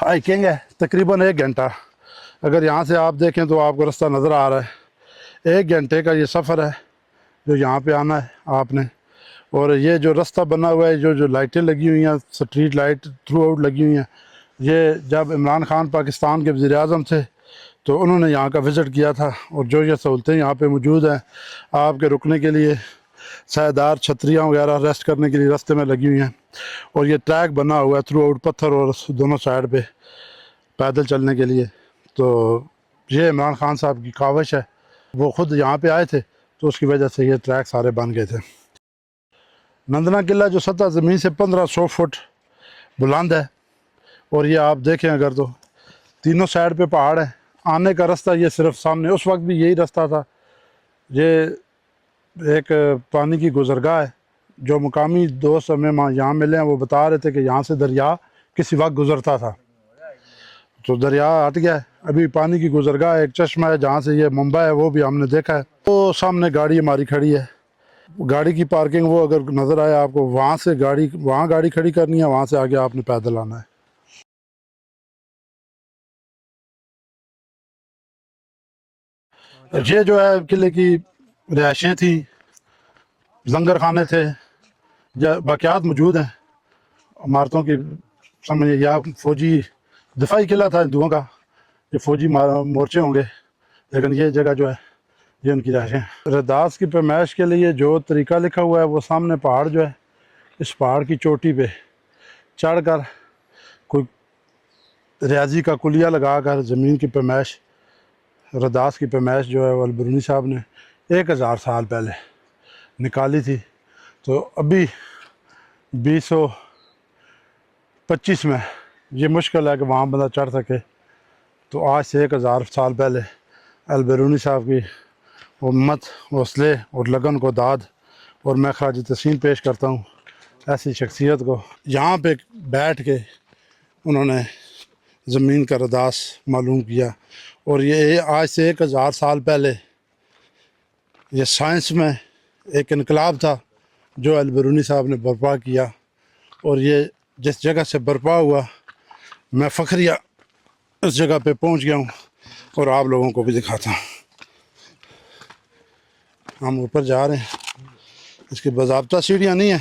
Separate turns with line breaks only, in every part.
Hiking ہے تقریباً 1 گھنٹہ. اگر یہاں سے آپ دیکھیں تو آپ کو رستہ نظر آ رہا ہے. 1 گھنٹے کا یہ سفر ہے جو یہاں پہ آنا ہے آپ نے. اور یہ جو رستہ بنا ہوا ہے جو لائٹیں لگی ہوئی ہیں اسٹریٹ لائٹ تھرو آؤٹ لگی ہوئی ہیں، یہ جب عمران خان پاکستان کے وزیر اعظم تھے تو انہوں نے یہاں کا وزٹ کیا تھا. اور جو یہ سہولتیں یہاں پہ موجود ہیں آپ کے رکنے کے لیے، سایہ چھتریاں وغیرہ ریسٹ کرنے کے لیے راستے میں لگی ہوئی ہیں. اور یہ ٹریک بنا ہوا ہے تھرو آؤٹ، پتھر اور دونوں سائڈ پہ پیدل چلنے کے لیے. تو یہ عمران خان صاحب کی کاوش ہے، وہ خود یہاں پہ آئے تھے تو اس کی وجہ سے یہ ٹریک سارے بن گئے تھے. نندنا قلعہ جو سطح زمین سے 1500 فٹ بلند ہے. اور یہ آپ دیکھیں اگر تو تینوں سائڈ پہ پہاڑ ہے. آنے کا راستہ یہ صرف سامنے، اس وقت بھی یہی راستہ تھا. یہ ایک پانی کی گزرگاہ ہے. جو مقامی دوست ہمیں یہاں ملے ہیں وہ بتا رہے تھے کہ یہاں سے دریا کسی وقت گزرتا تھا، تو دریا ہٹ گیا ہے. ابھی پانی کی گزرگاہ ہے، ایک چشمہ ہے جہاں سے یہ منبع ہے، وہ بھی ہم نے دیکھا ہے. وہ سامنے گاڑی ہماری کھڑی ہے، گاڑی کی پارکنگ وہ اگر نظر آئے آپ کو، وہاں سے وہاں گاڑی کھڑی کرنی ہے، وہاں سے آگے آپ نے پیدل آنا ہے. یہ جو ہے قلعے کی رہائشیں تھیں، لنگر خانے تھے، باقیات موجود ہیں عمارتوں کی. سمجھے یا فوجی دفاعی قلعہ تھا ہندوؤں کا، یہ فوجی مورچے ہوں گے، لیکن یہ جگہ جو ہے یہ ان کی رہائشیں. رداس کی پیمائش کے لیے جو طریقہ لکھا ہوا ہے وہ سامنے پہاڑ جو ہے، اس پہاڑ کی چوٹی پہ چڑھ کر کوئی ریاضی کا کلیہ لگا کر زمین کی پیمائش، رداس کی پیمائش جو ہے وہ البرونی صاحب نے 1000 سال پہلے نکالی تھی. تو ابھی 2025 میں یہ مشکل ہے کہ وہاں بندہ چڑھ سکے. تو آج سے 1000 سال پہلے البرونی صاحب کی ہمت، حوصلے اور لگن کو داد اور میں خراج تحسین پیش کرتا ہوں ایسی شخصیت کو. یہاں پہ بیٹھ کے انہوں نے زمین کا رداس معلوم کیا. اور یہ آج سے 1000 سال پہلے یہ سائنس میں ایک انقلاب تھا جو البرونی صاحب نے برپا کیا. اور یہ جس جگہ سے برپا ہوا، میں فخریہ اس جگہ پہ پہنچ گیا ہوں اور آپ لوگوں کو بھی دکھاتا ہوں. ہم اوپر جا رہے ہیں، اس کی باضابطہ سیڑھیاں نہیں ہیں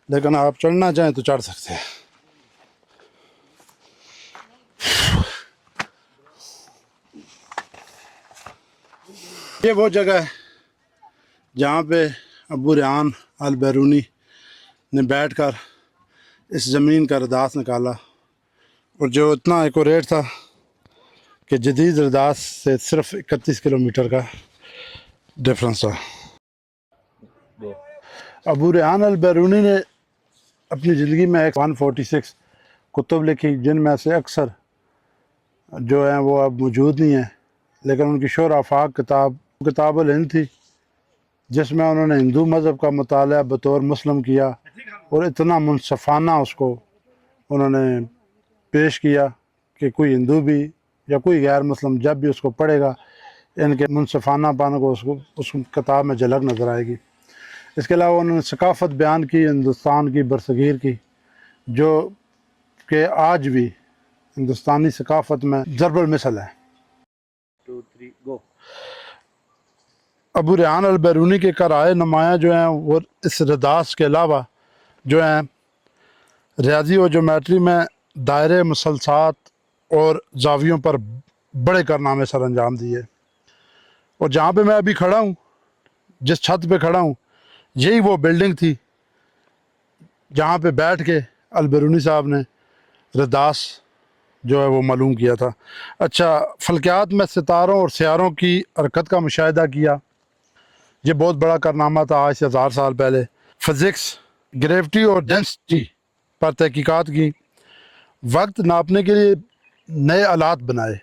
لیکن آپ چڑھنا چاہیں تو چڑھ سکتے ہیں. یہ وہ جگہ ہے جہاں پہ ابو ریحان البیرونی نے بیٹھ کر اس زمین کا رداس نکالا، اور جو اتنا ایکوریٹ تھا کہ جدید رداس سے صرف 31 کلومیٹر کا ڈفرنس تھا. ابو ریحان البیرونی نے اپنی زندگی میں 146 کتب لکھی، جن میں سے اکثر جو ہیں وہ اب موجود نہیں ہیں، لیکن ان کی شور آفاق کتاب الہند تھی، جس میں انہوں نے ہندو مذہب کا مطالعہ بطور مسلم کیا، اور اتنا منصفانہ اس کو انہوں نے پیش کیا کہ کوئی ہندو بھی یا کوئی غیر مسلم جب بھی اس کو پڑھے گا ان کے منصفانہ پن کو اس کتاب میں جھلک نظر آئے گی. اس کے علاوہ انہوں نے ثقافت بیان کی ہندوستان کی برصغیر کی، جو کہ آج بھی ہندوستانی ثقافت میں ضرب المثل ہے. ابو ریحان البیرونی کے کرائے نمایاں جو ہیں وہ اس رداس کے علاوہ جو ہیں ریاضی و جیومیٹری میں دائرے، مسلسات اور زاویوں پر بڑے کارنامے سر انجام دیے. اور جہاں پہ میں ابھی کھڑا ہوں، جس چھت پہ کھڑا ہوں، یہی وہ بلڈنگ تھی جہاں پہ بیٹھ کے البیرونی صاحب نے رداس جو ہے وہ معلوم کیا تھا. اچھا، فلکیات میں ستاروں اور سیاروں کی حرکت کا مشاہدہ کیا، یہ بہت بڑا کارنامہ تھا آج سے 1000 سال پہلے. فزکس، گریوٹی اور ڈینسٹی پر تحقیقات کی، وقت ناپنے کے لیے نئے آلات بنائے،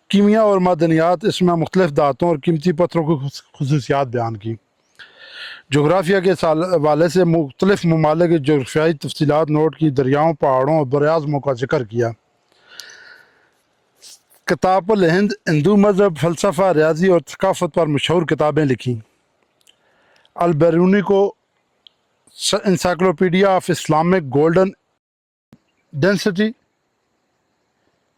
کیمیا اور معدنیات، اس میں مختلف دھاتوں اور قیمتی پتھروں کی خصوصیات بیان کی. جغرافیہ کے حوالے سے مختلف ممالک کی جغرافیائی تفصیلات نوٹ کی، دریاؤں، پہاڑوں اور براعظموں کا ذکر کیا. کتاب الہند، ہندو مذہب، فلسفہ، ریاضی اور ثقافت پر مشہور کتابیں لکھیں. البیرونی کو encyclopedia of Islamic golden dynasty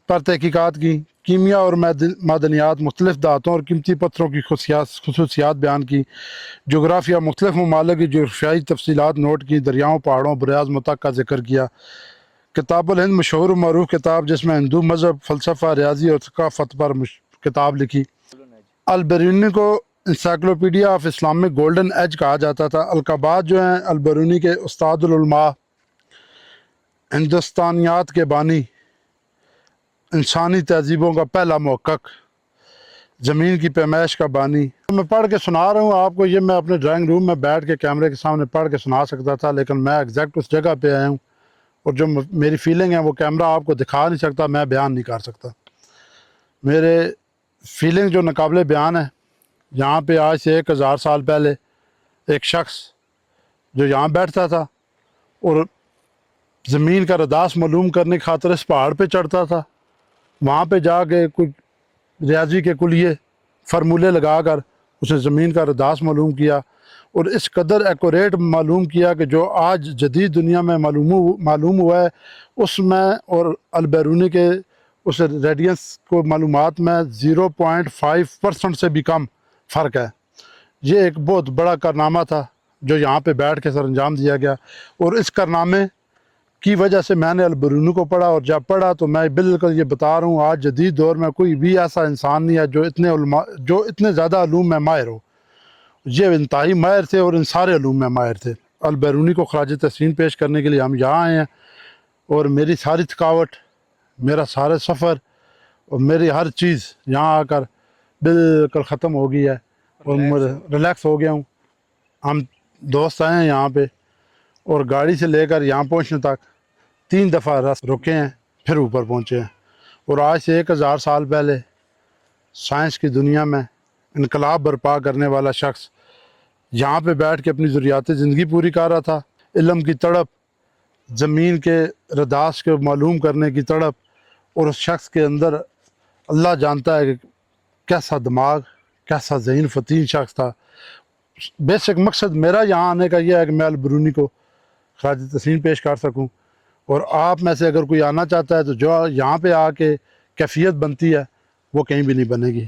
پر تحقیقات کی، کیمیا اور معدنیات، مختلف دھاتوں اور قیمتی پتھروں کی خصوصیات بیان کی، جغرافیہ، مختلف ممالک کی جغرافیائی تفصیلات نوٹ کی، دریاؤں، پہاڑوں، براعظموں کا ذکر کیا۔ کتاب الہند مشہور و معروف کتاب جس میں ہندو مذہب، فلسفہ، ریاضی اور ثقافت پر کتاب لکھی۔ البیرونی کو encyclopedia of Islamic golden age کہا جاتا تھا۔ القابات جو ہیں البیرونی کے: استاد العلماء، ہندوستانیات کے بانی، انسانی تہذیبوں کا پہلا محقق، زمین کی پیمائش کا بانی۔ میں پڑھ کے سنا رہا ہوں آپ کو، یہ میں اپنے ڈرائنگ روم میں بیٹھ کے کیمرے کے سامنے پڑھ کے سنا سکتا تھا، لیکن میں ایگزیکٹ اس جگہ پہ آیا ہوں اور جو میری فیلنگ ہے وہ کیمرہ آپ کو دکھا نہیں سکتا، میں بیان نہیں کر سکتا۔ میرے فیلنگ جو ناقابل بیان ہے، یہاں پہ آج سے 1000 سال پہلے ایک شخص جو یہاں بیٹھتا تھا اور زمین کا رداس معلوم کرنے کی خاطر اس پہاڑ پہ چڑھتا تھا، وہاں پہ جا کے کچھ ریاضی کے کلیے فرمولے لگا کر اسے زمین کا رداس معلوم کیا، اور اس قدر ایکوریٹ معلوم کیا کہ جو آج جدید دنیا میں معلوم ہوا ہے اس میں اور البیرونی کے اس ریڈینس کو معلومات میں 0.5% سے بھی کم فرق ہے۔ یہ ایک بہت بڑا کارنامہ تھا جو یہاں پہ بیٹھ کے سر انجام دیا گیا، اور اس کارنامے کی وجہ سے میں نے البیرونی کو پڑھا، اور جب پڑھا تو میں بالکل یہ بتا رہا ہوں آج جدید دور میں کوئی بھی ایسا انسان نہیں ہے جو اتنے زیادہ علوم میں ماہر ہو۔ یہ انتہائی ماہر تھے اور ان سارے علوم میں ماہر تھے۔ البیرونی کو خراج تحسین پیش کرنے کے لیے ہم یہاں آئے ہیں، اور میری ساری تھکاوٹ، میرا سارا سفر اور میری ہر چیز یہاں آ کر بالکل ختم ہو گئی ہے، اور ریلیکس ہو گیا ہوں۔ ہم دوست آئے ہیں یہاں پہ، اور گاڑی سے لے کر یہاں پہنچنے تک 3 دفعہ رکے ہیں، پھر اوپر پہنچے ہیں۔ اور آج سے 1000 سال پہلے سائنس کی دنیا میں انقلاب برپا کرنے والا شخص یہاں پہ بیٹھ کے اپنی ضروریات زندگی پوری کر رہا تھا۔ علم کی تڑپ، زمین کے رداس کو معلوم کرنے کی تڑپ، اور اس شخص کے اندر اللہ جانتا ہے کہ کیسا دماغ، کیسا ذہین فتین شخص تھا۔ بیسک مقصد میرا یہاں آنے کا یہ ہے کہ میں البیرونی کو خراج تحسین پیش کر سکوں، اور آپ میں سے اگر کوئی آنا چاہتا ہے تو جو یہاں پہ آ کے کیفیت بنتی ہے وہ کہیں بھی نہیں بنے گی۔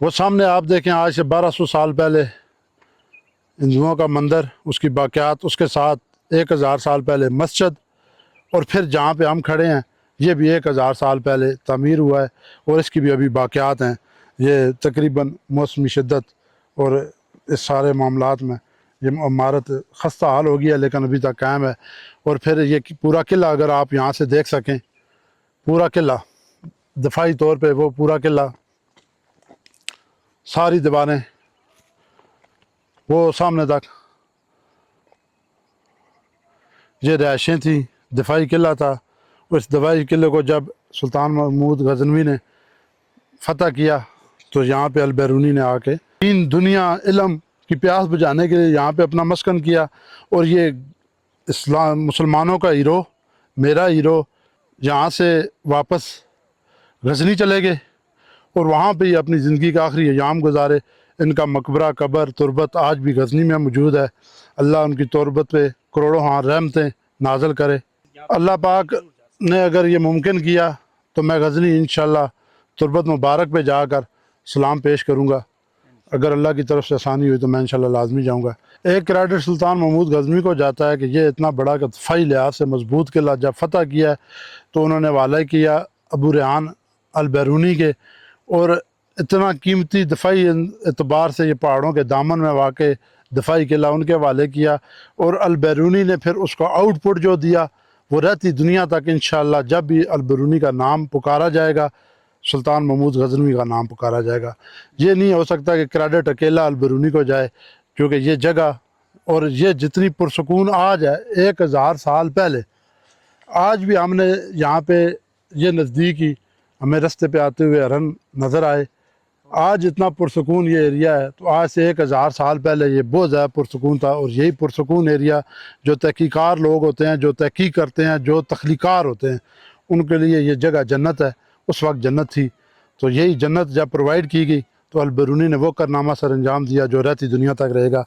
وہ سامنے آپ دیکھیں، آج سے 1200 سال پہلے ہندوؤں کا مندر، اس کی باقیات، اس کے ساتھ 1000 سال پہلے مسجد، اور پھر جہاں پہ ہم کھڑے ہیں یہ بھی 1000 سال پہلے تعمیر ہوا ہے، اور اس کی بھی ابھی باقیات ہیں۔ یہ تقریباً موسمی شدت اور اس سارے معاملات میں یہ عمارت خستہ حال ہو گئی ہے، لیکن ابھی تک قائم ہے۔ اور پھر یہ پورا قلعہ اگر آپ یہاں سے دیکھ سکیں، پورا قلعہ دفاعی طور پہ، وہ پورا قلعہ، ساری دیواریں وہ سامنے تک یہ رہائشیں تھیں، دفاعی قلعہ تھا۔ اس دفاعی قلعے کو جب سلطان محمود غزنوی نے فتح کیا تو یہاں پہ البیرونی نے آ کے دین، دنیا، علم کی پیاس بجھانے کے لیے یہاں پہ اپنا مسکن کیا، اور یہ مسلمانوں کا ہیرو، میرا ہیرو، یہاں سے واپس غزنی چلے گئے، اور وہاں پہ ہی اپنی زندگی کا آخری ایام گزارے۔ ان کا مقبرہ، قبر، تربت آج بھی غزنی میں موجود ہے۔ اللہ ان کی تربت پہ کروڑوں رحمتیں نازل کرے۔ اللہ پاک نے اگر یہ ممکن کیا تو میں غزنی انشاءاللہ تربت مبارک پہ جا کر سلام پیش کروں گا۔ اگر اللہ کی طرف سے آسانی ہوئی تو میں انشاءاللہ لازمی جاؤں گا۔ ایک کریڈٹ سلطان محمود غزنوی کو جاتا ہے کہ یہ اتنا بڑا دفاعی لحاظ سے مضبوط قلعہ جب فتح کیا تو انہوں نے حوالہ کیا ابو ریحان البیرونی کے، اور اتنا قیمتی دفاعی اعتبار سے یہ پہاڑوں کے دامن میں واقع دفاعی قلعہ ان کے حوالے کیا، اور البیرونی نے پھر اس کو آؤٹ پٹ جو دیا وہ رہتی دنیا تک انشاءاللہ جب بھی البیرونی کا نام پکارا جائے گا، سلطان محمود غزنوی کا نام پکارا جائے گا۔ یہ نہیں ہو سکتا کہ کریڈٹ اکیلا البیرونی کو جائے، کیونکہ یہ جگہ اور یہ جتنی پرسکون آج ہے 1000 سال پہلے، آج بھی ہم نے یہاں پہ یہ نزدیکی ہمیں رستے پہ آتے ہوئے ہرن نظر آئے، آج اتنا پرسکون یہ ایریا ہے، تو آج سے 1000 سال پہلے یہ بہت زیادہ پرسکون تھا۔ اور یہی پرسکون ایریا جو تحقیقار لوگ ہوتے ہیں، جو تحقیق کرتے ہیں، جو تخلیقار ہوتے ہیں، ان کے لیے یہ جگہ جنت ہے، اس وقت جنت تھی۔ تو یہی جنت جب پرووائڈ کی گئی تو البیرونی نے وہ کارنامہ سر انجام دیا جو رہتی دنیا تک رہے گا۔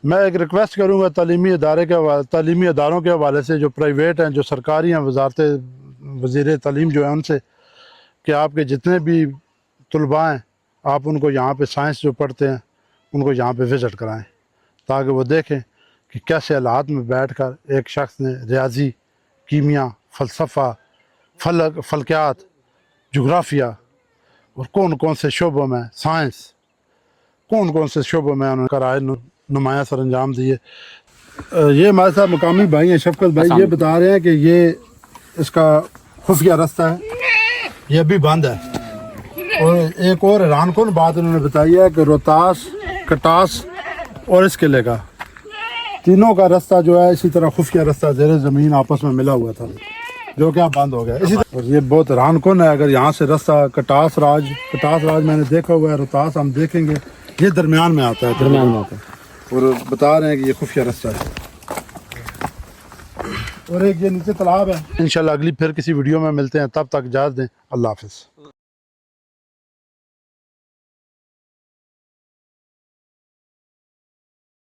میں ایک ریکویسٹ کروں گا تعلیمی اداروں کے حوالے سے، جو پرائیویٹ ہیں، جو سرکاری ہیں، وزیر تعلیم جو ہے ان سے، کہ آپ کے جتنے بھی طلباء ہیں آپ ان کو یہاں پہ سائنس جو پڑھتے ہیں ان کو یہاں پہ وزٹ کرائیں تاکہ وہ دیکھیں کہ کیسے حالات میں بیٹھ کر ایک شخص نے ریاضی، کیمیا، فلسفہ، فلکیات، جغرافیہ اور کون کون سے شعبوں میں سائنس، کون سے شعبوں میں انہوں نے رائے نمایاں سر انجام دیے۔ یہ ہمارے ساتھ مقامی بھائی ہیں شفقت بھائی، یہ بتا رہے ہیں کہ یہ اس کا خفیہ رستہ ہے، یہ ابھی بند ہے۔ اور ایک اور حیران کن بات انہوں نے بتائی ہے کہ روہتاس، کٹاس اور اس قلعے کا تینوں کا رستہ جو ہے اسی طرح خفیہ رستہ زیر زمین آپس میں ملا ہوا تھا جو کہ اب بند ہو گیا۔ اسی طرح اور یہ بہت حیران کن ہے، اگر یہاں سے رستہ کٹاس راج میں نے دیکھا ہوا ہے، روہتاس ہم دیکھیں گے یہ درمیان میں آتا ہے، درمیان میں آتا ہے، اور بتا رہے ہیں کہ یہ خفیہ رستہ ہے۔ اور ایک یہ نیچے تالاب ہے۔ انشاءاللہ اگلی پھر کسی ویڈیو میں ملتے ہیں، تب تک اجازت دیں، اللہ حافظ۔